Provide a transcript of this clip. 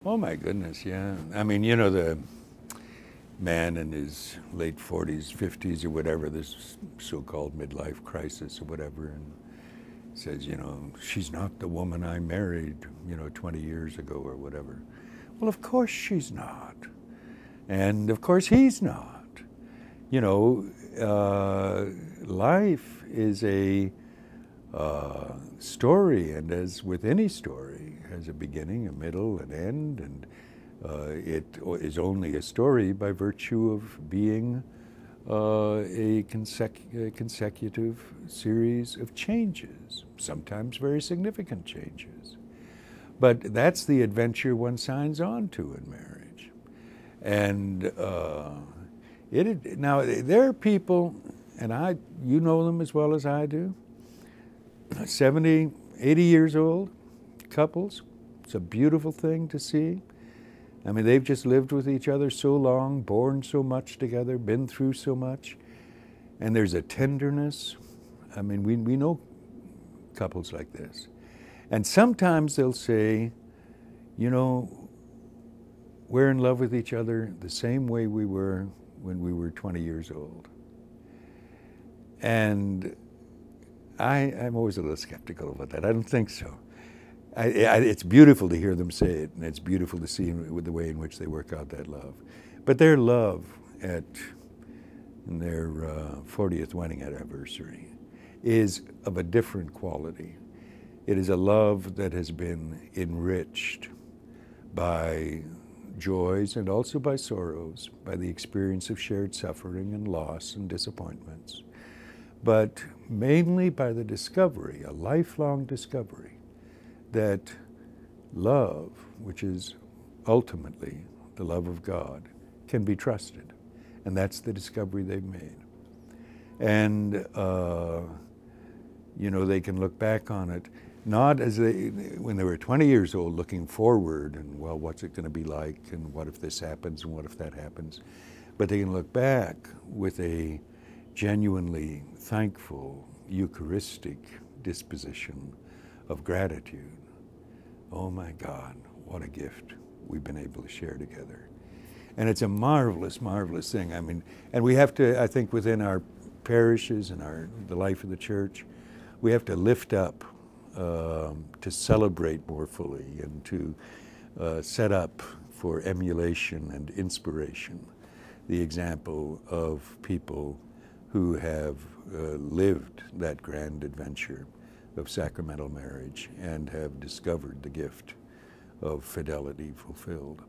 Oh my goodness, yeah. I mean, you know, the man in his late 40s, 50s or whatever, this so-called midlife crisis or whatever, and says, you know, she's not the woman I married, you know, 20 years ago or whatever. Well, of course she's not. And of course he's not. You know, life is a story, and as with any story, has a beginning, a middle, an end, and it is only a story by virtue of being a consecutive series of changes, sometimes very significant changes. But that's the adventure one signs on to in marriage. And now there are people, and you know them as well as I do, 70, 80 years old couples. It's a beautiful thing to see. I mean, they've just lived with each other so long, borne so much together, been through so much, and there's a tenderness. I mean, we know couples like this. And sometimes they'll say, you know, we're in love with each other the same way we were when we were 20 years old. And I'm always a little skeptical about that. I don't think so. It's beautiful to hear them say it, and it's beautiful to see with the way in which they work out that love. But their love in their 40th wedding anniversary is of a different quality. It is a love that has been enriched by joys and also by sorrows, by the experience of shared suffering and loss and disappointments, but mainly by the discovery, a lifelong discovery, that love, which is ultimately the love of God, can be trusted. And that's the discovery they've made. And, you know, they can look back on it, not as when they were 20 years old, looking forward and, well, what's it going to be like, and what if this happens, and what if that happens. But they can look back with a genuinely thankful, Eucharistic disposition of gratitude. Oh my God, what a gift we've been able to share together. And it's a marvelous, marvelous thing. I mean, and we have to, I think, within our parishes and the life of the church, we have to lift up to celebrate more fully and to set up for emulation and inspiration the example of people who have lived that grand adventure of sacramental marriage and have discovered the gift of fidelity fulfilled.